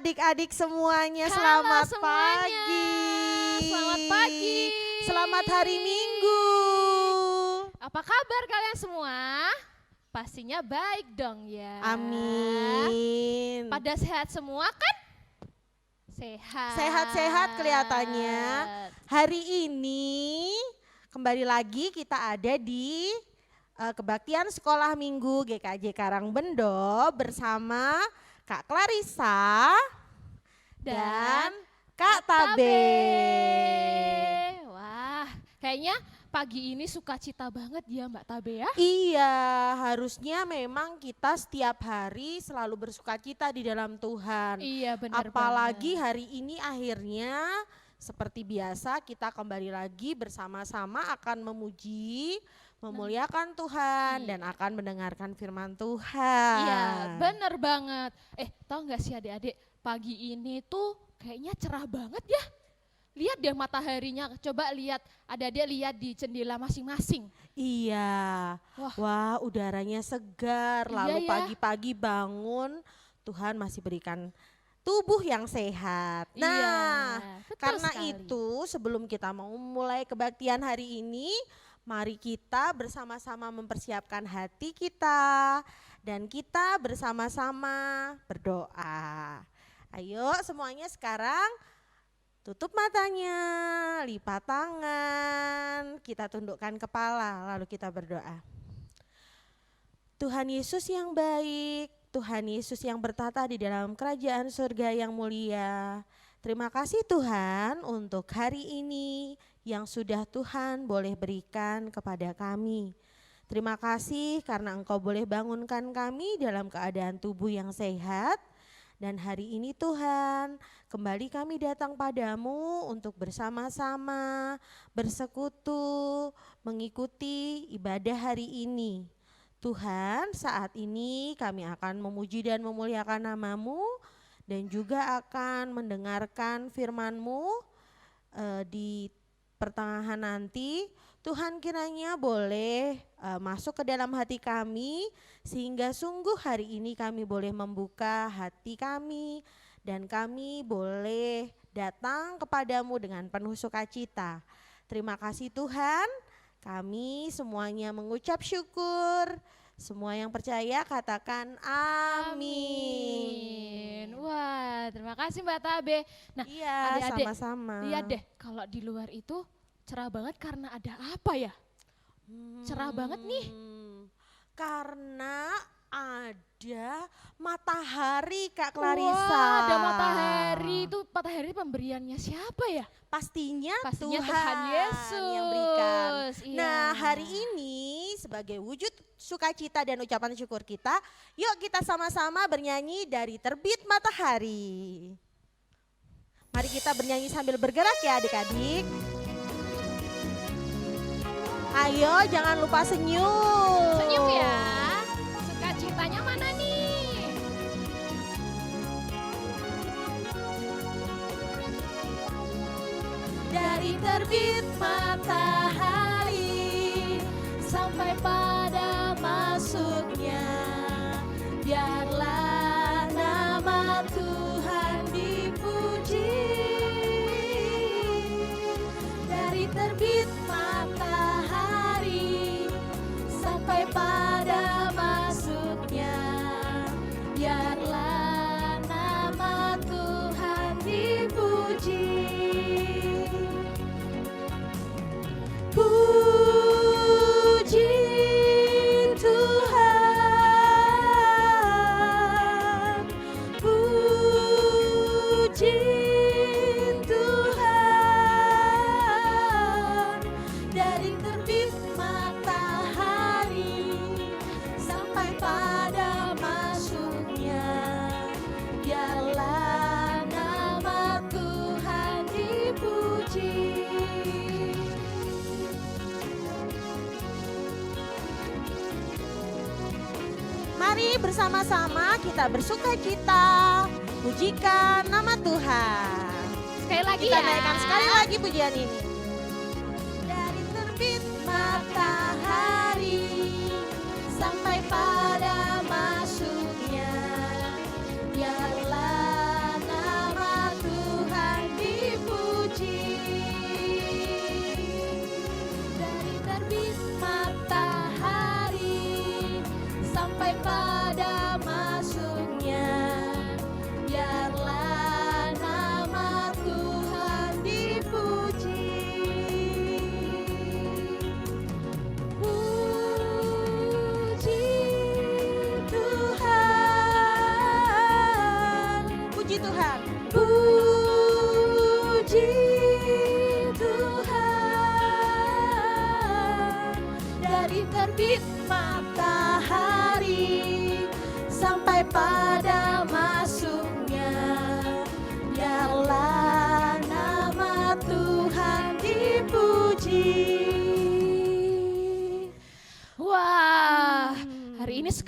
adik-adik semuanya, Halo selamat semuanya. pagi. Selamat pagi. Selamat hari Minggu. Apa kabar kalian semua? Pastinya baik dong ya. Amin. Pada sehat semua kan? Sehat. Sehat-sehat kelihatannya. Hari ini kembali lagi kita ada di Kebaktian Sekolah Minggu GKJ Karangbendo bersama Kak Clarissa dan Kak Tabe. Wah, kayaknya pagi ini sukacita banget ya Mbak Tabe ya? Iya, harusnya memang kita setiap hari selalu bersukacita di dalam Tuhan. Iya benar banget. Apalagi hari ini akhirnya seperti biasa kita kembali lagi bersama-sama akan memuji, memuliakan Tuhan dan akan mendengarkan firman Tuhan. Iya benar banget. Tahu gak sih adik-adik, pagi ini tuh kayaknya cerah banget ya. Lihat deh mataharinya, coba lihat, adik-adik lihat di jendela masing-masing. Iya, wah udaranya segar, lalu ya. pagi-pagi bangun Tuhan masih berikan tubuh yang sehat. Nah, betul karena sekali. itu sebelum kita mau mulai kebaktian hari ini, mari kita bersama-sama mempersiapkan hati kita dan kita bersama-sama berdoa. Ayo semuanya sekarang tutup matanya, lipat tangan, kita tundukkan kepala lalu kita berdoa. Tuhan Yesus yang baik, Tuhan Yesus yang bertata di dalam kerajaan surga yang mulia. Terima kasih Tuhan untuk hari ini yang sudah Tuhan boleh berikan kepada kami. Terima kasih karena Engkau boleh bangunkan kami dalam keadaan tubuh yang sehat. Dan hari ini Tuhan, kembali kami datang padamu untuk bersama-sama bersekutu, mengikuti ibadah hari ini. Tuhan, saat ini kami akan memuji dan memuliakan nama-Mu dan juga akan mendengarkan firman-Mu di pertengahan nanti. Tuhan kiranya boleh masuk ke dalam hati kami sehingga sungguh hari ini kami boleh membuka hati kami dan kami boleh datang kepadamu dengan penuh sukacita. Terima kasih Tuhan, kami semuanya mengucap syukur. Semua yang percaya katakan amin. Wah, terima kasih Mbak Tabe. Nah, iya, adik-adik, sama-sama. lihat deh kalau di luar itu cerah banget karena ada apa ya? Cerah banget nih. Karena ada matahari Kak Clarissa. Wah, ada matahari. Itu matahari pemberiannya siapa ya? Pastinya Tuhan Yesus yang berikan. Iya. Nah, hari ini sebagai wujud sukacita dan ucapan syukur kita, yuk kita sama-sama bernyanyi dari terbit matahari. Mari kita bernyanyi sambil bergerak ya adik-adik. Ayo jangan lupa senyum. Senyum ya. Sukacitanya mana nih? Dari terbit matahari sampai pada masuknya, biarlah nama Tuhan dipuji. Dari terbit matahari sampai pada masuknya, biarlah nama Tuhan dipuji. Puji Tuhan, puji Tuhan. Dari terbit matahari sampai pada masuknya, biarlah nama Tuhan dipuji. Mari bersama-sama kita bersukacita, pujikan nama Tuhan. Sekali lagi Kita ya. naikkan sekali lagi pujian ini. Dari terbit matahari sampai pada masuknya, biarlah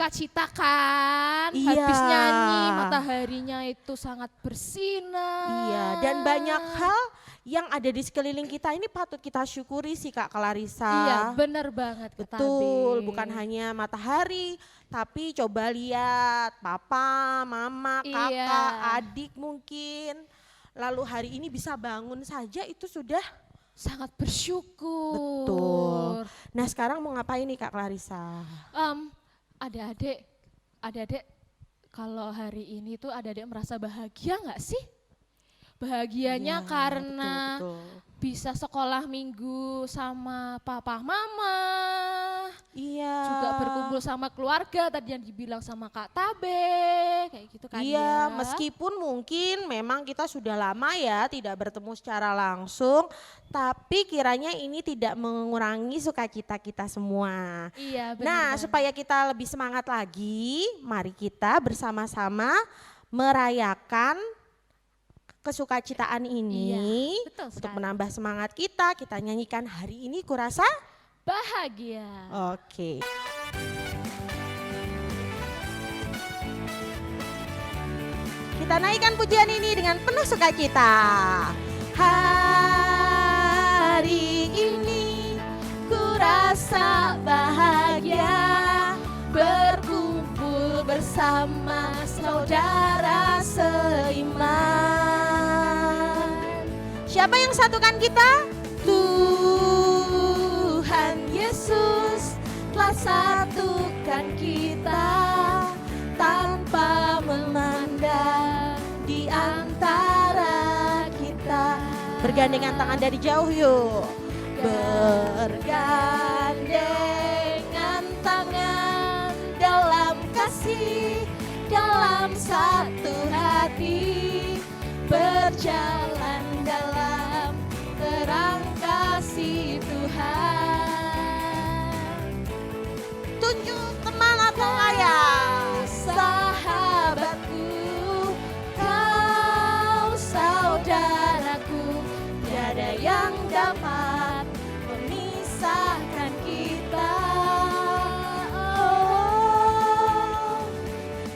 sukacita kan, Iya. habis nyanyi mataharinya itu sangat bersinar. Iya, dan banyak hal yang ada di sekeliling kita ini patut kita syukuri sih Kak Clarissa. Iya, benar banget Kak Betul, Tabe. bukan hanya matahari, tapi coba lihat papa, mama, kakak, Iya. adik mungkin. Lalu hari ini bisa bangun saja itu sudah. Sangat bersyukur. Betul. Nah sekarang mau ngapain nih Kak Clarissa? Adik-adik kalau hari ini tuh adik-adik merasa bahagia nggak sih? Bahagianya Iya, karena betul. bisa sekolah minggu sama papa mama, Iya. juga berkumpul sama keluarga tadi yang dibilang sama Kak Tabe, kayak gitu kan Iya, ya. meskipun mungkin memang kita sudah lama ya tidak bertemu secara langsung, tapi kiranya ini tidak mengurangi sukacita kita semua. Iya benar. Nah, supaya kita lebih semangat lagi, mari kita bersama-sama merayakan kesukacitaan ini. Iya, betul Untuk sekali. menambah semangat kita nyanyikan hari ini kurasa. Bahagia. Oke. Kita naikkan pujian ini dengan penuh sukacita. Hari ini ku rasa bahagia berkumpul bersama saudara seiman. Siapa yang satukan kita? Tuhan Yesus telah satukan kita tanpa memandang di antara kita. Bergandengan tangan dari jauh yuk. Bergandengan tangan dalam kasih, dalam satu hati, berjalan dalam terang kasih Tuhan. Tunjuk teman atau ayah, sahabatku, kau saudaraku, tiada yang dapat memisahkan kita. Oh,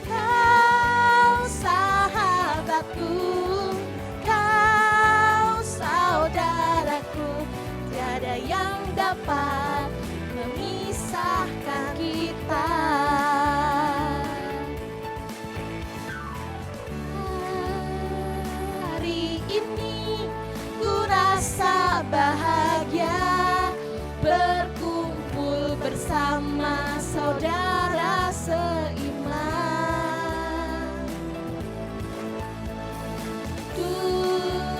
kau sahabatku, kau saudaraku, tiada yang dapat memisahkan kita. Hari ini ku rasa bahagia berkumpul bersama saudara seiman.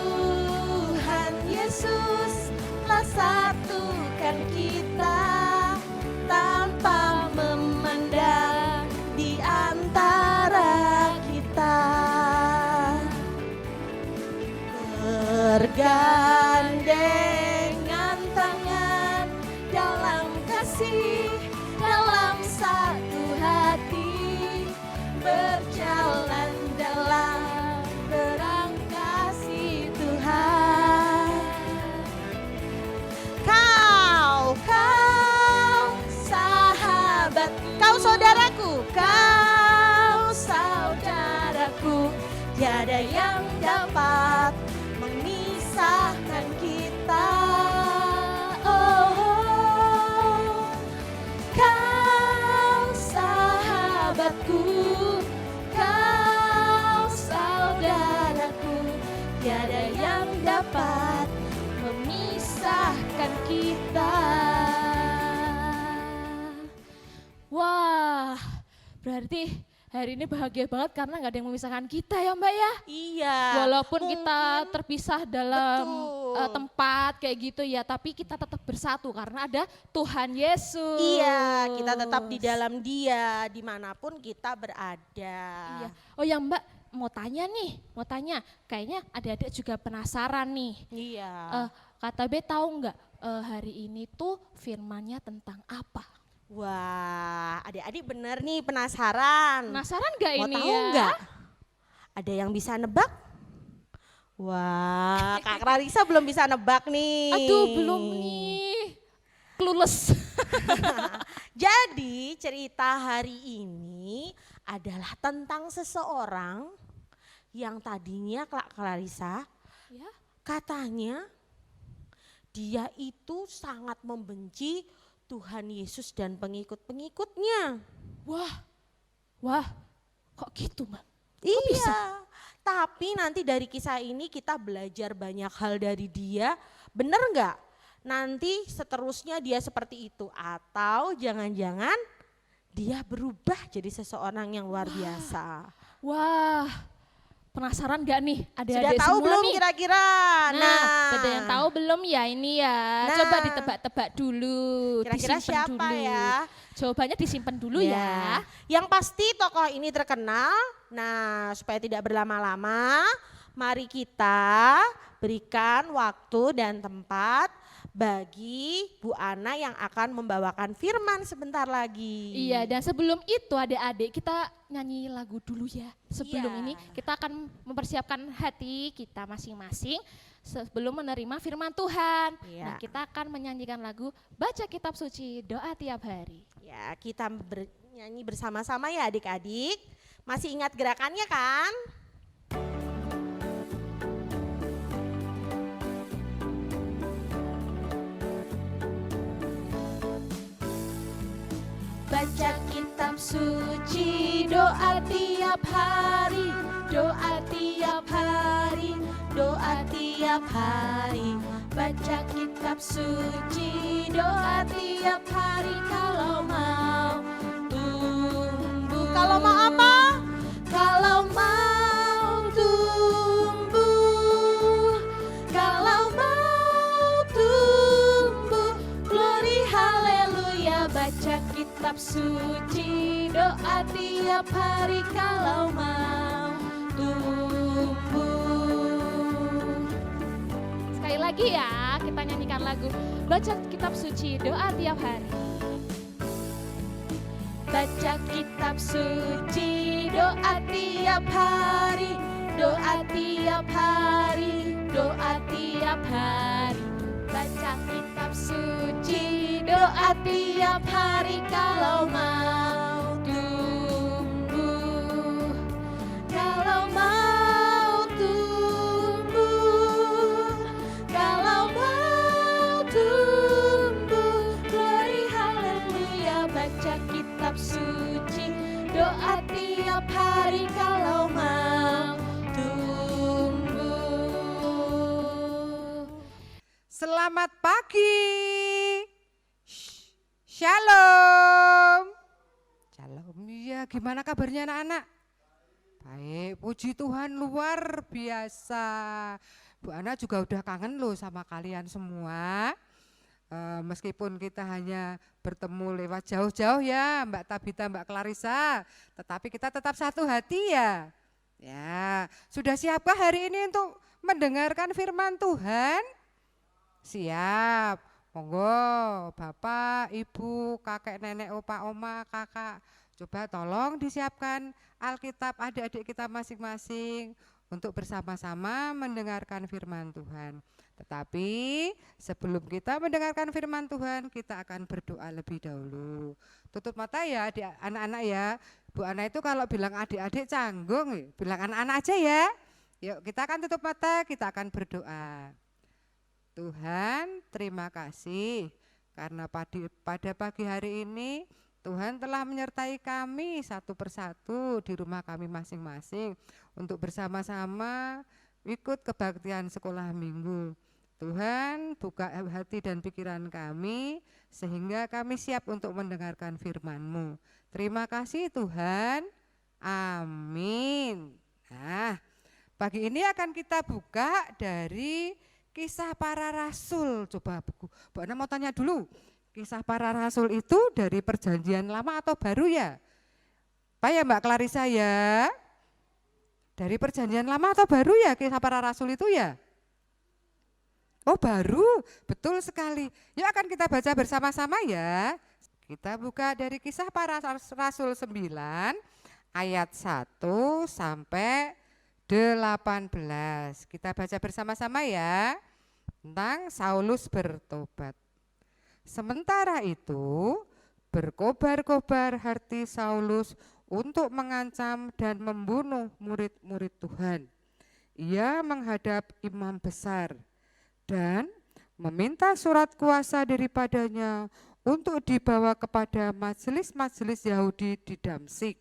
Tuhan Yesus telah satukan kita tanpa memandang di antara kita. Bergandengan tangan dalam kasih, dalam satu hati, berjalan dalam terang kasih Tuhan. Kau sahabat, kau saudaraku, kau saudaraku, tiada yang dapat memisahkan kita. Oh, kau sahabatku, kau saudaraku, tiada yang dapat memisahkan kita. Wah, berarti hari ini bahagia banget karena nggak ada yang memisahkan kita ya Mbak ya. Iya. Walaupun kita terpisah dalam Betul. tempat kayak gitu ya, tapi kita tetap bersatu karena ada Tuhan Yesus. Iya, kita tetap di dalam Dia dimanapun kita berada. Iya. Oh ya Mbak, mau tanya, kayaknya adik-adik juga penasaran nih. Iya. Kak Tabe tahu nggak hari ini tuh firmannya tentang apa? Wah, adik-adik bener nih penasaran. Penasaran nggak Mau ini tahu ya? nggak? Ada yang bisa nebak? Wah, Kak Clarissa belum bisa nebak nih. Aduh belum nih, clueless. Jadi cerita hari ini adalah tentang seseorang yang tadinya Kak Clarissa Ya. katanya dia itu sangat membenci Tuhan Yesus dan pengikut-pengikutnya. Wah, kok gitu, Mbak? Iya, tapi nanti dari kisah ini kita belajar banyak hal dari dia, bener nggak? Nanti seterusnya dia seperti itu atau jangan-jangan dia berubah jadi seseorang yang luar biasa. Wah, penasaran gak nih Sudah adik-adik tahu semua belum nih? kira-kira? Nah, ada yang tahu belum ya ini ya? Nah. Coba ditebak-tebak dulu, Kira-kira disimpan siapa dulu. ya? Jawabannya disimpan dulu ya. Yang pasti tokoh ini terkenal. Nah, supaya tidak berlama-lama, mari kita berikan waktu dan tempat bagi Bu Ana yang akan membawakan firman sebentar lagi. Iya, dan sebelum itu adik-adik kita nyanyi lagu dulu ya. Sebelum Iya. ini kita akan mempersiapkan hati kita masing-masing sebelum menerima firman Tuhan. Iya. Nah, kita akan menyanyikan lagu Baca Kitab Suci Doa Tiap Hari. Ya, kita bernyanyi bersama-sama ya adik-adik. Masih ingat gerakannya kan? Baca kitab suci, doa tiap hari, doa tiap hari, doa tiap hari. Baca kitab suci, doa tiap hari kalau mau tumbuh. Kalau mau apa? Kalau mau tumbuh, kalau mau tumbuh, glory haleluya. Baca kitab suci, doa tiap hari kalau mau tumbuh. Sekali lagi ya, kita nyanyikan lagu Baca Kitab Suci, doa tiap hari. Baca kitab suci, doa tiap hari, doa tiap hari, doa tiap hari. Baca kitab suci, doa tiap hari kalau mau tumbuh. Kalau mau tumbuh, kalau mau tumbuh, glory haleluya. Baca kitab suci, doa tiap hari kalau mau tumbuh. Selamat pagi. Shalom. Shalom. Ya, gimana kabarnya anak-anak? Baik, puji Tuhan luar biasa. Bu Ana juga udah kangen loh sama kalian semua. Meskipun kita hanya bertemu lewat jauh-jauh ya, Mbak Tabita, Mbak Clarissa, tetapi kita tetap satu hati ya. Ya, sudah siapkah hari ini untuk mendengarkan firman Tuhan? Siap. Monggo, Bapak, Ibu, kakek, nenek, opa, oma, kakak, coba tolong disiapkan Alkitab adik-adik kita masing-masing untuk bersama-sama mendengarkan firman Tuhan. Tetapi sebelum kita mendengarkan firman Tuhan, kita akan berdoa lebih dahulu. Tutup mata ya adik, anak-anak ya. Bu Ana itu kalau bilang adik-adik canggung, bilang anak-anak aja ya. Yuk kita akan tutup mata, kita akan berdoa. Tuhan, terima kasih karena pada pagi hari ini Tuhan telah menyertai kami satu persatu di rumah kami masing-masing untuk bersama-sama ikut kebaktian sekolah minggu. Tuhan, buka hati dan pikiran kami sehingga kami siap untuk mendengarkan firman-Mu. Terima kasih Tuhan. Amin. Nah, pagi ini akan kita buka dari Kisah Para Rasul. Coba Bu Ana mau tanya dulu, Kisah Para Rasul itu dari Perjanjian Lama atau baru ya? Pak ya Mbak Clarissa ya? Dari Perjanjian Lama atau baru ya Kisah Para Rasul itu ya? Oh baru, betul sekali. Yuk akan kita baca bersama-sama ya. Kita buka dari Kisah Para Rasul 9 ayat 1 sampai 18. Kita baca bersama-sama ya. Tentang Saulus bertobat. Sementara itu, berkobar-kobar hati Saulus untuk mengancam dan membunuh murid-murid Tuhan. Ia menghadap imam besar dan meminta surat kuasa daripadanya untuk dibawa kepada majelis-majelis Yahudi di Damsyik,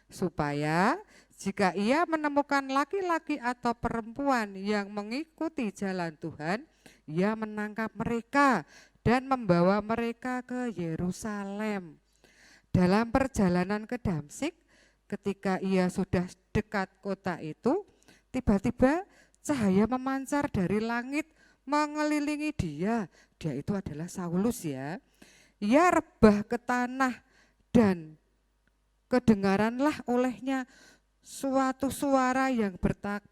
supaya jika ia menemukan laki-laki atau perempuan yang mengikuti jalan Tuhan, ia menangkap mereka dan membawa mereka ke Yerusalem. Dalam perjalanan ke Damsyik, ketika ia sudah dekat kota itu, tiba-tiba cahaya memancar dari langit mengelilingi dia. Dia itu adalah Saulus ya. Ia rebah ke tanah dan kedengaranlah olehnya suatu suara yang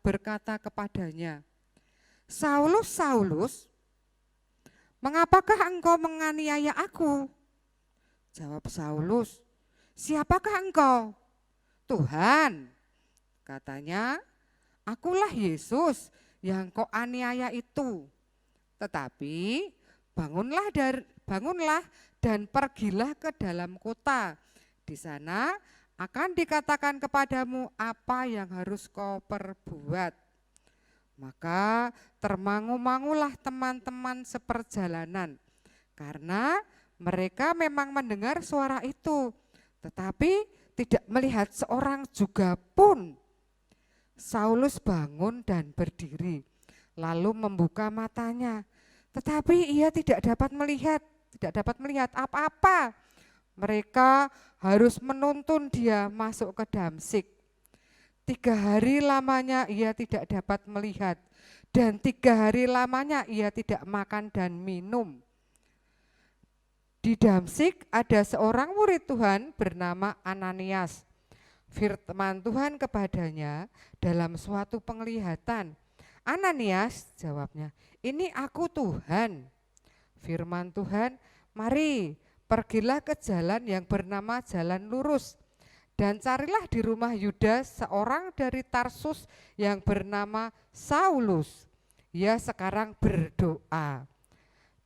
berkata kepadanya, Saulus, Saulus, mengapakah engkau menganiaya aku? Jawab Saulus, siapakah engkau? Tuhan, katanya, akulah Yesus yang kau aniaya itu. Tetapi bangunlah dan pergilah ke dalam kota. Di sana akan dikatakan kepadamu apa yang harus kau perbuat. Maka termangu-mangulah teman-teman seperjalanan, karena mereka memang mendengar suara itu, tetapi tidak melihat seorang juga pun. Saulus bangun dan berdiri, lalu membuka matanya, tetapi ia tidak dapat melihat apa-apa. Mereka harus menuntun dia masuk ke Damsyik. 3 hari lamanya ia tidak dapat melihat, dan 3 hari lamanya ia tidak makan dan minum. Di Damsyik ada seorang murid Tuhan bernama Ananias. Firman Tuhan kepadanya dalam suatu penglihatan. Ananias, jawabnya, ini aku Tuhan. Firman Tuhan, mari pergilah ke jalan yang bernama Jalan Lurus, dan carilah di rumah Yudas seorang dari Tarsus yang bernama Saulus. Ia sekarang berdoa.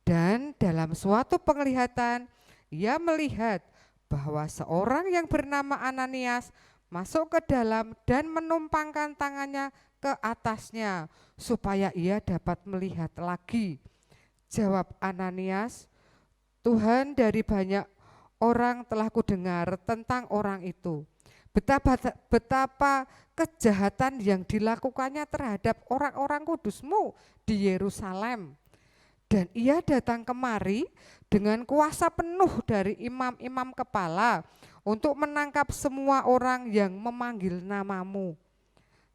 Dan dalam suatu penglihatan ia melihat bahwa seorang yang bernama Ananias masuk ke dalam dan menumpangkan tangannya ke atasnya supaya ia dapat melihat lagi. Jawab Ananias, Tuhan, dari banyak orang telah kudengar tentang orang itu. Betapa kejahatan yang dilakukannya terhadap orang-orang kudus-Mu di Yerusalem. Dan ia datang kemari dengan kuasa penuh dari imam-imam kepala untuk menangkap semua orang yang memanggil nama-Mu.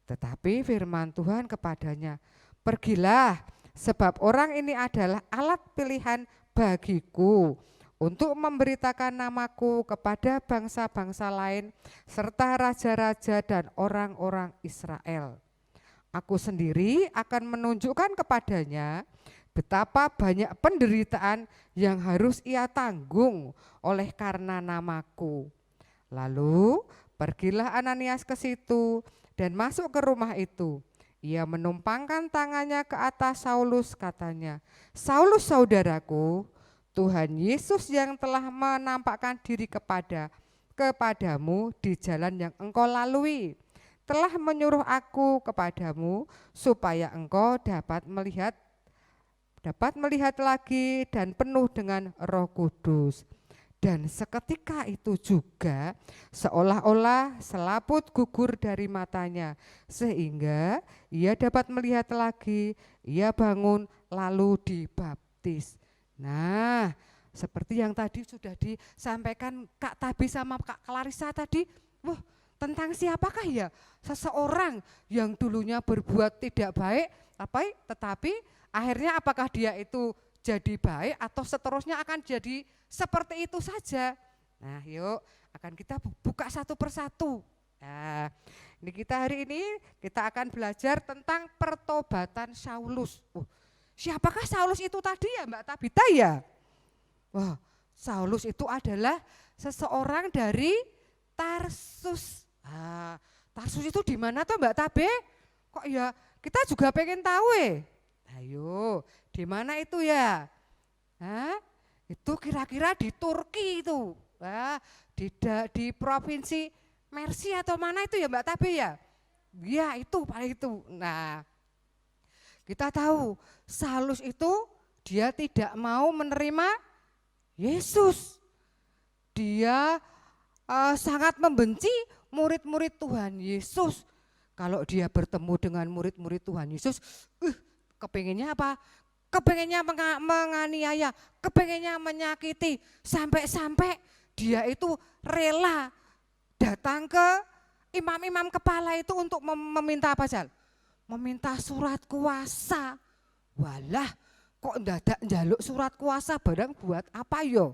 Tetapi firman Tuhan kepadanya, pergilah, sebab orang ini adalah alat pilihan bagiku untuk memberitakan namaku kepada bangsa-bangsa lain serta raja-raja dan orang-orang Israel. Aku sendiri akan menunjukkan kepadanya betapa banyak penderitaan yang harus ia tanggung oleh karena namaku. Lalu pergilah Ananias ke situ dan masuk ke rumah itu. Ia menumpangkan tangannya ke atas Saulus, katanya, Saulus saudaraku, Tuhan Yesus yang telah menampakkan diri kepadamu di jalan yang engkau lalui, telah menyuruh aku kepadamu supaya engkau dapat melihat lagi dan penuh dengan Roh Kudus. Dan seketika itu juga seolah-olah selaput gugur dari matanya, sehingga ia dapat melihat lagi. Ia bangun lalu dibaptis. Nah, seperti yang tadi sudah disampaikan Kak Tabi sama Kak Clarissa tadi, tentang siapakah ya seseorang yang dulunya berbuat tidak baik, tetapi akhirnya apakah dia itu jadi baik atau seterusnya akan jadi seperti itu saja. Nah, yuk akan kita buka satu persatu. Nah, ini hari ini kita akan belajar tentang pertobatan Saulus. Siapakah Saulus itu tadi ya Mbak Tabita ya? Wah, Saulus itu adalah seseorang dari Tarsus. Tarsus itu di mana tuh Mbak Tabe? Kok ya kita juga pengen tahu. Ayo, di mana itu ya? Itu kira-kira di Turki itu. Di provinsi Mersi atau mana itu ya Mbak Tabe ya? Ya itu paling itu. Nah, kita tahu Saulus itu dia tidak mau menerima Yesus. Dia sangat membenci murid-murid Tuhan Yesus. Kalau dia bertemu dengan murid-murid Tuhan Yesus, kepengennya apa? Kepengennya menganiaya, kepengennya menyakiti, sampai-sampai dia itu rela datang ke imam-imam kepala itu untuk meminta apa, Jal? Meminta surat kuasa. Walah, kok ndadak njaluk surat kuasa barang buat apa yo?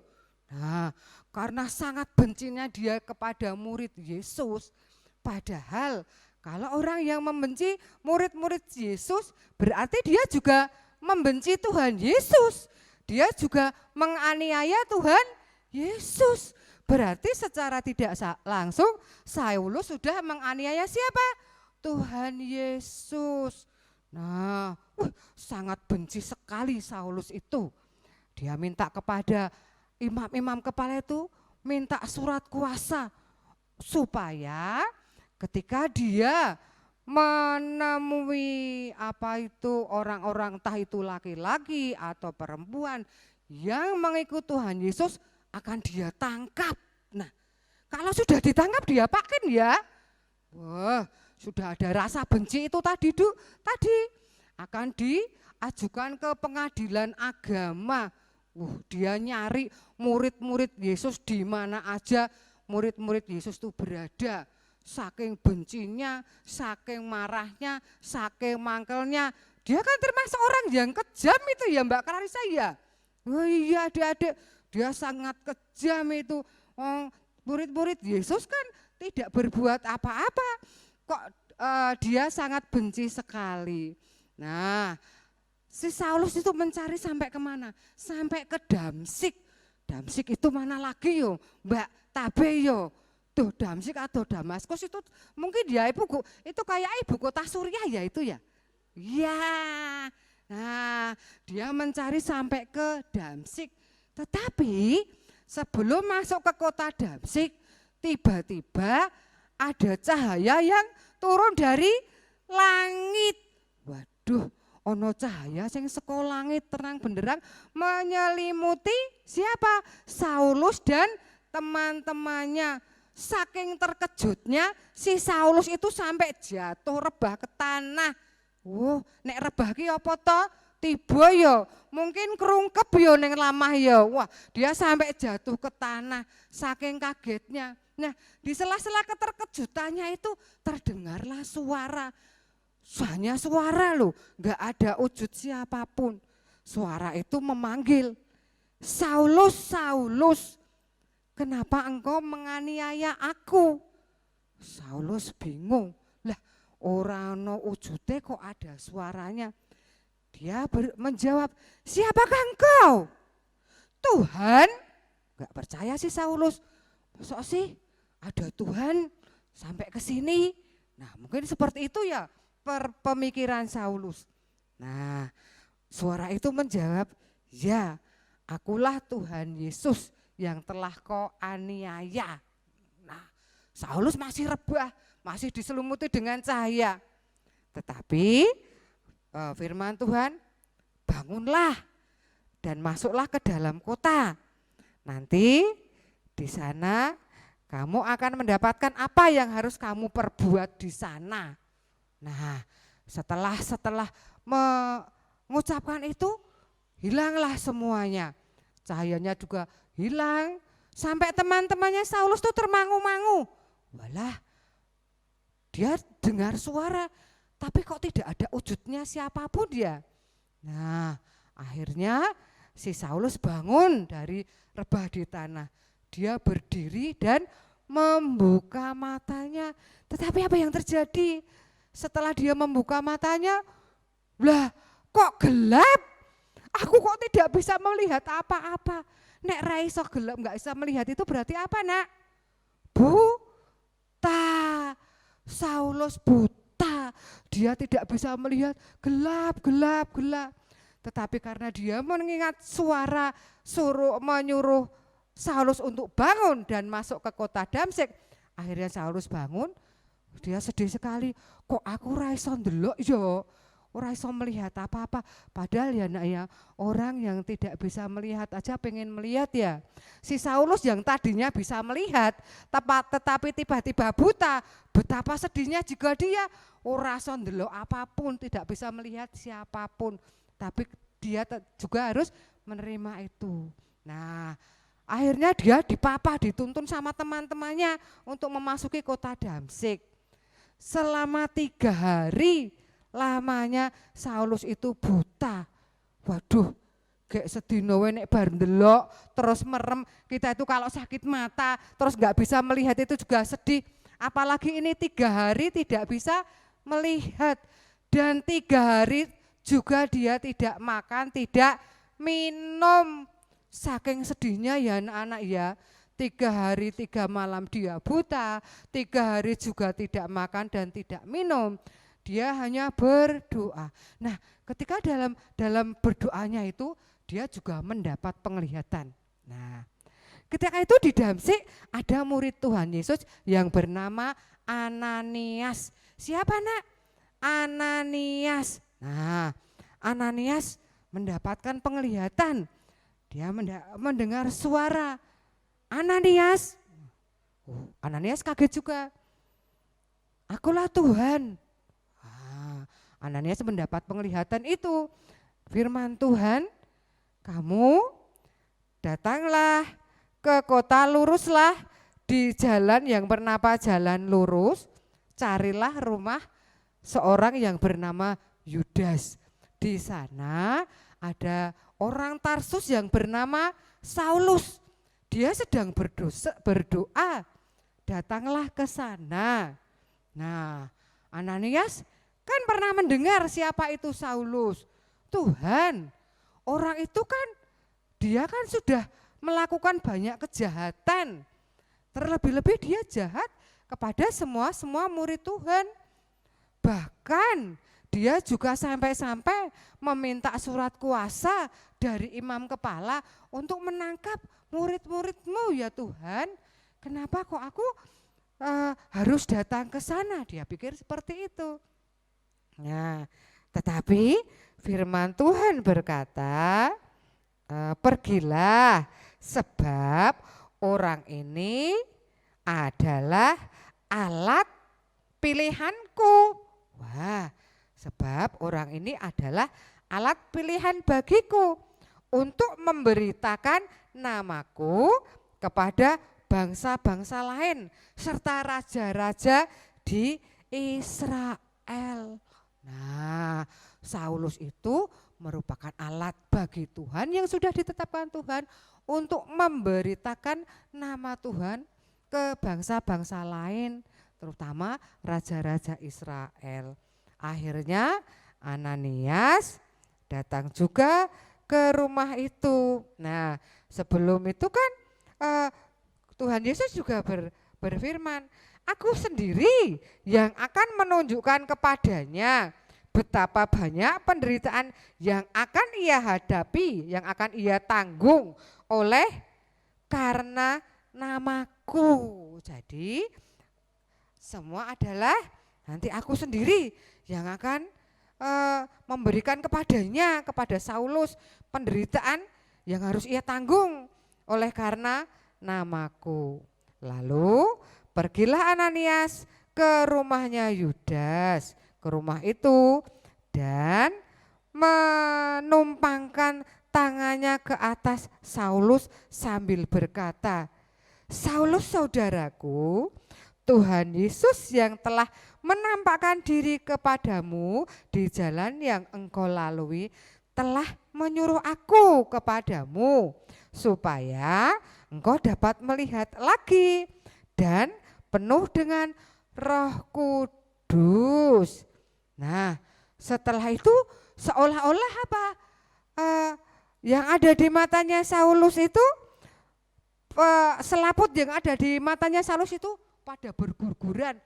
Nah, karena sangat bencinya dia kepada murid Yesus. Padahal kalau orang yang membenci murid-murid Yesus, berarti dia juga membenci Tuhan Yesus. Dia juga menganiaya Tuhan Yesus. Berarti secara tidak langsung Saulus sudah menganiaya siapa? Tuhan Yesus. Nah, sangat benci sekali Saulus itu. Dia minta kepada imam-imam kepala itu, minta surat kuasa supaya ketika dia menemui orang-orang entah itu laki-laki atau perempuan yang mengikut Tuhan Yesus, akan dia tangkap. Nah, kalau sudah ditangkap dia diapakan ya? Wah, sudah ada rasa benci itu tadi akan diajukan ke pengadilan agama. Dia nyari murid-murid Yesus di mana aja murid-murid Yesus itu berada. Saking bencinya, saking marahnya, saking mangkelnya. Dia kan termasuk orang yang kejam itu ya Mbak Clarissa ya. Oh iya adik-adik, dia sangat kejam itu. Murid-murid Yesus kan tidak berbuat apa-apa. Kok dia sangat benci sekali. Nah, si Saulus itu mencari sampai kemana? Sampai ke Damsik. Damsik itu mana lagi yo, Mbak Tabe yo. Tuh Damsik atau Damaskus itu mungkin dia itu kayak ibu kota Suriah ya itu ya. Iya. Nah, dia mencari sampai ke Damsik. Tetapi sebelum masuk ke kota Damsik, tiba-tiba ada cahaya yang turun dari langit. Waduh, ono cahaya sing saka langit terang benderang menyelimuti siapa? Saulus dan teman-temannya. Saking terkejutnya si Saulus itu sampai jatuh rebah ke tanah. Nek rebah ki apa to? Tiba ya, mungkin kerungkep ya ning lamah ya. Wah, dia sampai jatuh ke tanah saking kagetnya. Nah, di sela-sela keterkejutannya itu terdengarlah suara. Hanya suara loh, enggak ada wujud siapapun. Suara itu memanggil, Saulus, Saulus, kenapa engkau menganiaya aku? Saulus bingung, lah orang no wujudnya kok ada suaranya. Dia menjawab, siapakah engkau? Tuhan. Enggak percaya sih Saulus, masuk sih ada Tuhan sampai ke sini. Nah mungkin seperti itu ya pemikiran Saulus. Nah suara itu menjawab, ya akulah Tuhan Yesus yang telah kau aniaya. Nah Saulus masih rebah, masih diselimuti dengan cahaya. Tetapi firman Tuhan, bangunlah dan masuklah ke dalam kota. Nanti di sana kamu akan mendapatkan apa yang harus kamu perbuat di sana. Nah, setelah mengucapkan itu, hilanglah semuanya. Cahayanya juga hilang, sampai teman-temannya Saulus tuh termangu-mangu. Walah, dia dengar suara, tapi kok tidak ada wujudnya siapapun dia. Nah, akhirnya si Saulus bangun dari rebah di tanah. Dia berdiri dan membuka matanya. Tetapi apa yang terjadi? Setelah dia membuka matanya, lah kok gelap? Aku kok tidak bisa melihat apa-apa. Nek raiso gelap nggak bisa melihat itu berarti apa nak? Buta. Saulus buta. Dia tidak bisa melihat, gelap. Tetapi karena dia mengingat suara menyuruh Saulus untuk bangun dan masuk ke kota Damsyik, akhirnya Saulus bangun, dia sedih sekali, kok aku ora iso ndelok yo, ora iso melihat apa-apa. Padahal ya nak ya, orang yang tidak bisa melihat aja pengen melihat ya. Si Saulus yang tadinya bisa melihat tetapi tiba-tiba buta, betapa sedihnya jika dia ora iso ndelok apapun, tidak bisa melihat siapapun. Tapi dia juga harus menerima itu. Nah, akhirnya dia dituntun sama teman-temannya untuk memasuki kota Damsyik. Selama 3 hari lamanya Saulus itu buta. Waduh, kayak sedino nek bar ndelok terus merem. Kita itu kalau sakit mata terus nggak bisa melihat itu juga sedih. Apalagi ini 3 hari tidak bisa melihat. Dan 3 hari juga dia tidak makan, tidak minum. Saking sedihnya ya anak-anak ya. 3 hari 3 malam dia buta, 3 hari juga tidak makan dan tidak minum. Dia hanya berdoa. Nah, ketika dalam berdoanya itu dia juga mendapat penglihatan. Nah, ketika itu di Damsyik ada murid Tuhan Yesus yang bernama Ananias. Siapa nak? Ananias. Nah, Ananias mendapatkan penglihatan. Dia mendengar suara, Ananias. Ananias kaget juga. Akulah Tuhan. Ananias mendapat penglihatan itu. Firman Tuhan, kamu datanglah ke kota, luruslah di jalan yang bernama Jalan Lurus, carilah rumah seorang yang bernama Yudas. Di sana ada orang Tarsus yang bernama Saulus. Dia sedang berdoa. Datanglah ke sana. Nah, Ananias kan pernah mendengar siapa itu Saulus. Tuhan, orang itu kan dia kan sudah melakukan banyak kejahatan. Terlebih-lebih dia jahat kepada semua murid Tuhan. Bahkan dia juga sampai-sampai meminta surat kuasa dari imam kepala untuk menangkap murid-muridmu ya Tuhan. Kenapa kok aku harus datang ke sana? Dia pikir seperti itu. Nah, tetapi firman Tuhan berkata, pergilah sebab orang ini adalah alat pilihanku. Wah, sebab orang ini adalah alat pilihan bagiku untuk memberitakan namaku kepada bangsa-bangsa lain serta raja-raja di Israel. Nah, Saulus itu merupakan alat bagi Tuhan yang sudah ditetapkan Tuhan untuk memberitakan nama Tuhan ke bangsa-bangsa lain, terutama raja-raja Israel. Akhirnya Ananias datang juga ke rumah itu. Nah, sebelum itu kan Tuhan Yesus juga berfirman, aku sendiri yang akan menunjukkan kepadanya betapa banyak penderitaan yang akan ia hadapi, yang akan ia tanggung oleh karena namaku. Jadi semua adalah nanti aku sendiri yang akan memberikan kepadanya, kepada Saulus, penderitaan yang harus ia tanggung oleh karena namaku. Lalu pergilah Ananias ke rumahnya Yudas, ke rumah itu, dan menumpangkan tangannya ke atas Saulus sambil berkata, Saulus saudaraku, Tuhan Yesus yang telah menampakkan diri kepadamu di jalan yang engkau lalui telah menyuruh aku kepadamu supaya engkau dapat melihat lagi dan penuh dengan Roh Kudus. Nah, setelah itu seolah-olah apa? Yang ada di matanya Saulus itu, selaput yang ada di matanya Saulus itu pada berguguran.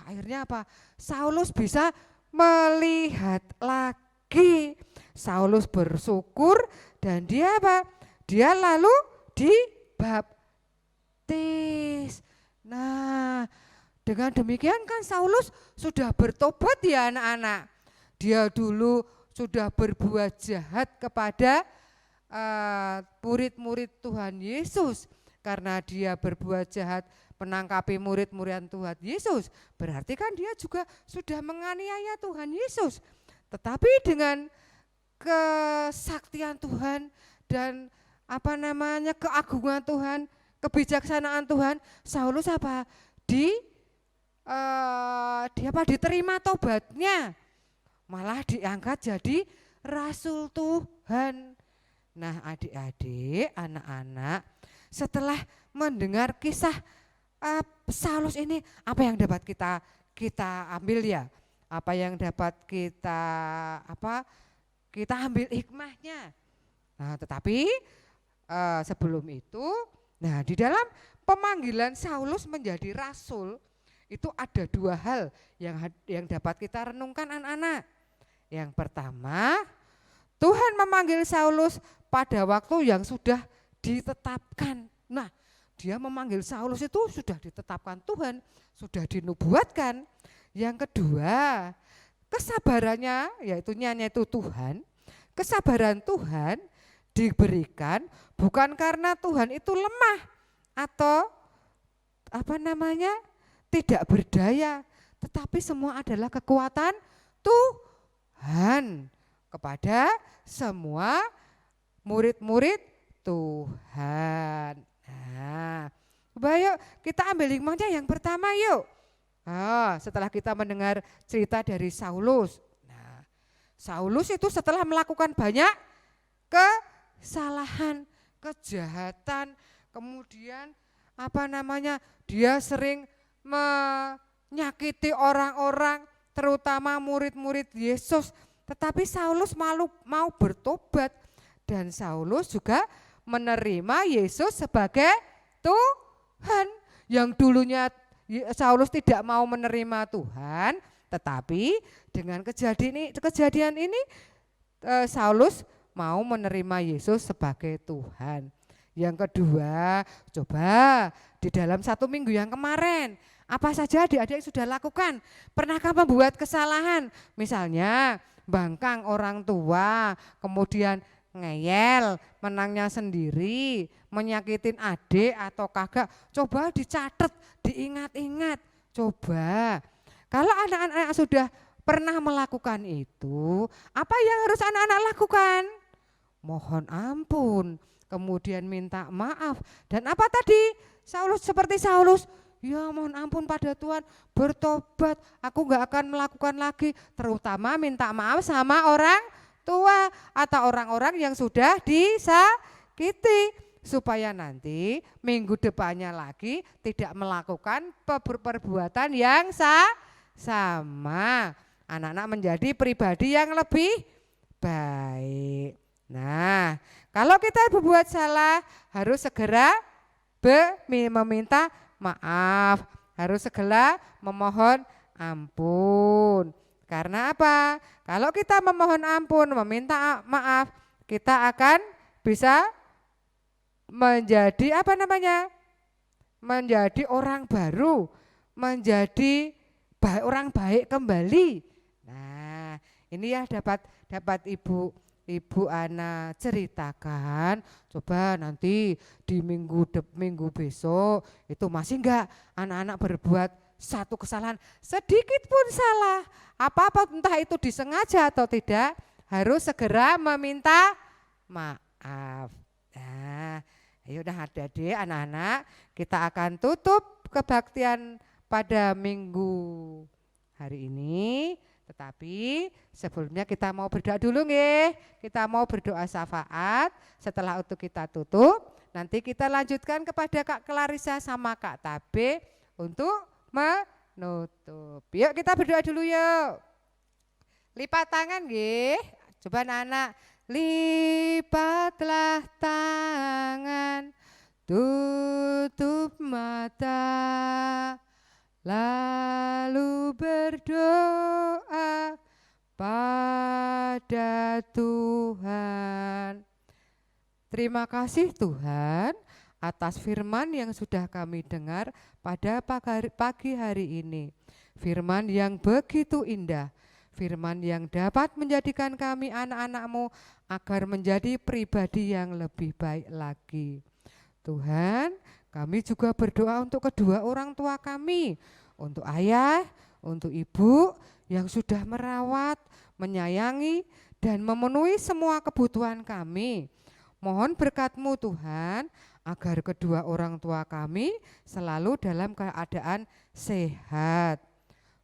Akhirnya apa? Saulus bisa melihat lagi. lagi. Saulus bersyukur dan dia apa? Dia lalu dibaptis. Nah, dengan demikian kan Saulus sudah bertobat ya anak-anak. Dia dulu sudah berbuat jahat kepada murid-murid Tuhan Yesus. Karena dia berbuat jahat menangkapi murid-murid Tuhan Yesus. Berarti kan dia juga sudah menganiaya Tuhan Yesus. Tetapi dengan kesaktian Tuhan dan keagungan Tuhan, kebijaksanaan Tuhan, Saulus diterima tobatnya, malah diangkat jadi rasul Tuhan. Nah, adik-adik, anak-anak, setelah mendengar kisah Saulus ini, apa yang dapat kita ambil ya? Apa yang dapat kita ambil hikmahnya? Nah, tetapi sebelum itu, nah di dalam pemanggilan Saulus menjadi rasul itu ada dua hal yang dapat kita renungkan anak-anak. Yang pertama, Tuhan memanggil Saulus pada waktu yang sudah ditetapkan. Nah, dia memanggil Saulus itu sudah ditetapkan Tuhan, sudah dinubuatkan. Yang kedua, kesabarannya yaitu Tuhan, kesabaran Tuhan diberikan bukan karena Tuhan itu lemah atau tidak berdaya, tetapi semua adalah kekuatan Tuhan kepada semua murid-murid Tuhan. Nah, yuk kita ambil hikmahnya yang pertama yuk. Setelah kita mendengar cerita dari Saulus. Nah, Saulus itu setelah melakukan banyak kesalahan, kejahatan, kemudian dia sering menyakiti orang-orang, terutama murid-murid Yesus. Tetapi Saulus mau bertobat dan Saulus juga menerima Yesus sebagai Tuhan. Yang dulunya Saulus tidak mau menerima Tuhan, tetapi dengan kejadian ini Saulus mau menerima Yesus sebagai Tuhan. Yang kedua, coba di dalam 1 minggu yang kemarin, apa saja adik-adik sudah lakukan? Pernahkah membuat kesalahan? Misalnya bangkang orang tua, kemudian ngeyel, menangnya sendiri, menyakitin adik atau kakak. Coba dicatat, diingat-ingat. Coba. Kalau anak-anak sudah pernah melakukan itu, apa yang harus anak-anak lakukan? Mohon ampun, kemudian minta maaf. Dan apa tadi? Seperti Saulus, ya mohon ampun pada Tuhan, bertobat, aku gak akan melakukan lagi. Terutama minta maaf sama orang tua atau orang-orang yang sudah disakiti. Supaya nanti minggu depannya lagi tidak melakukan perbuatan yang sama. Anak-anak menjadi pribadi yang lebih baik. Nah, kalau kita berbuat salah harus segera meminta maaf, harus segera memohon ampun. Karena apa? Kalau kita memohon ampun, meminta maaf, kita akan bisa menjadi menjadi orang baru, menjadi orang baik kembali. Nah, ini ya dapat Ibu Ana ceritakan. Coba nanti di minggu besok itu masih enggak anak-anak berbuat satu kesalahan, sedikit pun salah, apa-apa entah itu disengaja atau tidak, harus segera meminta maaf. Nah, ayo udah adik-adik anak-anak, kita akan tutup kebaktian pada minggu hari ini. Tetapi sebelumnya kita mau berdoa dulu nggih. Kita mau berdoa syafaat. Setelah itu kita tutup, nanti kita lanjutkan kepada Kak Clarissa sama Kak Tabe untuk menutup. Yuk kita berdoa dulu yuk. Lipat tangan nggih. Coba anak-anak, lipatlah tangan, tutup mata, lalu berdoa pada kepada Tuhan. Terima kasih Tuhan atas firman yang sudah kami dengar pada pagi hari ini. Firman yang begitu indah, firman yang dapat menjadikan kami anak-anak-Mu agar menjadi pribadi yang lebih baik lagi. Tuhan, kami juga berdoa untuk kedua orang tua kami, untuk ayah, untuk ibu yang sudah merawat, menyayangi, dan memenuhi semua kebutuhan kami. Mohon berkat-Mu Tuhan, agar kedua orang tua kami selalu dalam keadaan sehat.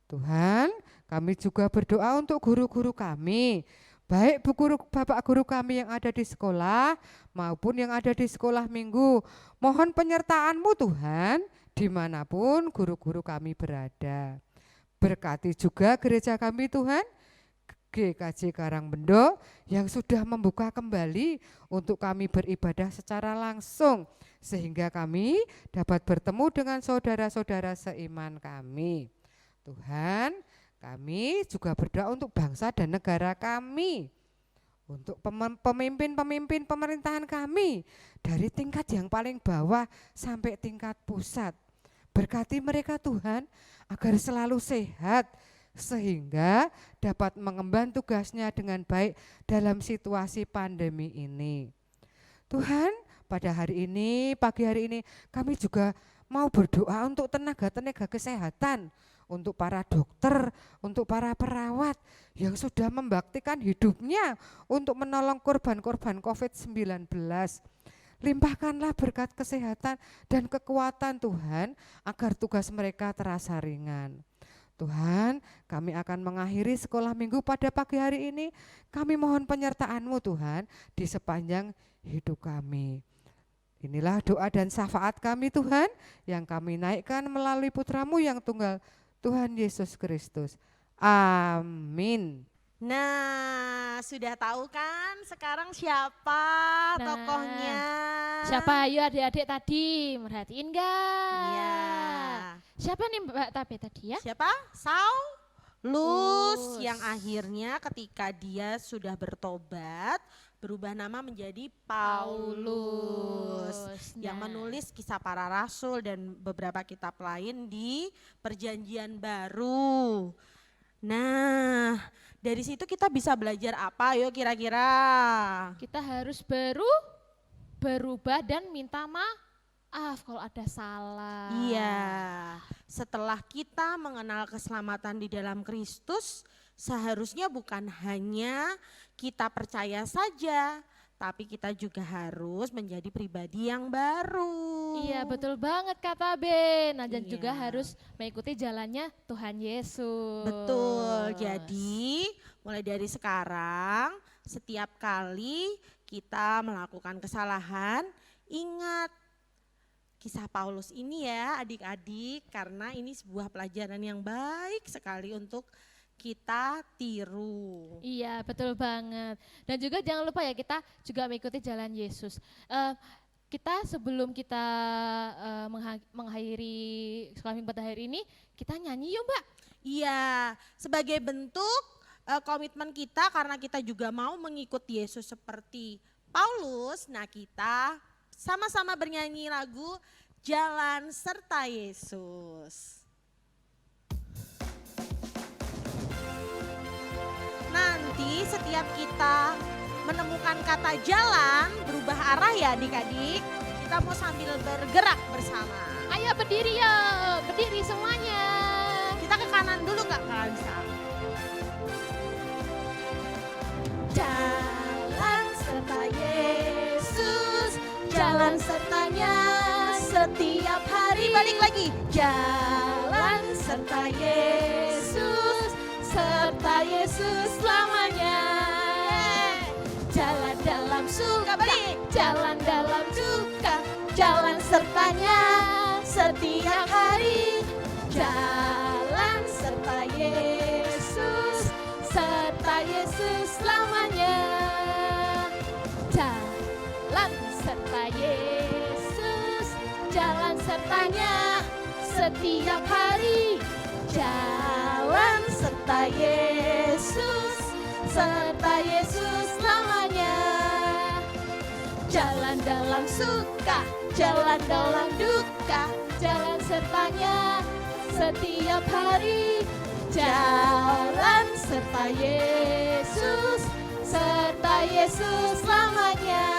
Tuhan, kami juga berdoa untuk guru-guru kami, baik bapak guru kami yang ada di sekolah maupun yang ada di sekolah minggu. Mohon penyertaan-Mu Tuhan, dimanapun guru-guru kami berada. Berkati juga gereja kami Tuhan, GKJ Karangbendo yang sudah membuka kembali untuk kami beribadah secara langsung, sehingga kami dapat bertemu dengan saudara-saudara seiman kami. Tuhan, kami juga berdoa untuk bangsa dan negara kami, untuk pemimpin-pemimpin pemerintahan kami dari tingkat yang paling bawah sampai tingkat pusat. Berkati mereka Tuhan agar selalu sehat, sehingga dapat mengemban tugasnya dengan baik dalam situasi pandemi ini. Tuhan, pada hari ini, pagi hari ini kami juga mau berdoa untuk tenaga-tenaga kesehatan, untuk para dokter, untuk para perawat yang sudah membaktikan hidupnya untuk menolong korban-korban COVID-19. Limpahkanlah berkat kesehatan dan kekuatan Tuhan agar tugas mereka terasa ringan. Tuhan, kami akan mengakhiri sekolah minggu pada pagi hari ini. Kami mohon penyertaan-Mu Tuhan di sepanjang hidup kami. Inilah doa dan syafaat kami Tuhan yang kami naikkan melalui Putra-Mu yang tunggal, Tuhan Yesus Kristus. Amin. Nah, sudah tahu kan sekarang siapa tokohnya? Siapa? Ayo adik-adik tadi, merhatiin enggak? Iya. Siapa nih Mbak Tabe tadi ya? Siapa? Saulus yang akhirnya ketika dia sudah bertobat berubah nama menjadi Paulus yang menulis kisah para rasul dan beberapa kitab lain di Perjanjian Baru. Nah, dari situ kita bisa belajar apa yuk kira-kira? Kita harus berubah dan minta maaf kalau ada salah. Iya, setelah kita mengenal keselamatan di dalam Kristus, seharusnya bukan hanya kita percaya saja, tapi kita juga harus menjadi pribadi yang baru. Iya, betul banget kata Ben. Nah, dan Iya. juga harus mengikuti jalannya Tuhan Yesus. Betul, jadi mulai dari sekarang setiap kali kita melakukan kesalahan, ingat kisah Paulus ini ya adik-adik, karena ini sebuah pelajaran yang baik sekali untuk kita tiru. Iya, betul banget. Dan juga jangan lupa ya, kita juga mengikuti jalan Yesus. Kita sebelum kita mengakhiri sekolah minggu pada hari ini, kita nyanyi yuk Mbak. Iya, sebagai bentuk komitmen kita karena kita juga mau mengikuti Yesus seperti Paulus. Nah, kita sama-sama bernyanyi lagu Jalan Serta Yesus. Nanti setiap kita menemukan kata jalan, berubah arah ya adik-adik, kita mau sambil bergerak bersama. Ayo berdiri ya, berdiri semuanya. Kita ke kanan dulu nggak Kak Alisa? Jalan serta Yesus, jalan sertanya setiap hari. Balik lagi. Jalan serta Yesus, serta Yesus selamanya. Jalan dalam suka, jalan dalam duka, jalan sertanya setiap hari. Jalan serta Yesus, serta Yesus selamanya. Jalan serta Yesus, jalan sertanya setiap hari. Jalan serta Yesus, serta Yesus namanya. Jalan dalam suka, jalan dalam duka, jalan sertanya setiap hari. Jalan serta Yesus lamanya.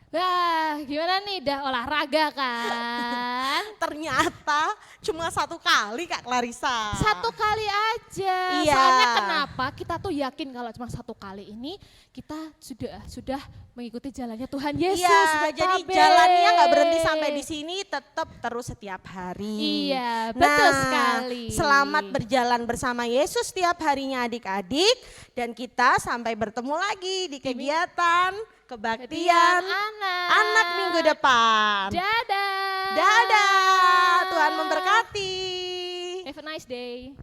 Wah, gimana nih, udah olahraga kan? Ternyata cuma 1 kali Kak Clarissa. 1 kali aja. Iya. Soalnya kenapa? Kita tuh yakin kalau cuma 1 kali ini kita sudah mengikuti jalannya Tuhan Yesus. Iya, jadi Betabe. jalannya nggak berhenti sampai di sini, tetap terus setiap hari. Iya, betul Nah, sekali. Selamat berjalan bersama Yesus setiap harinya adik-adik, dan kita sampai bertemu lagi di kegiatan kebaktian anak minggu depan. Dadah. Dadah, Tuhan memberkati. Have a nice day.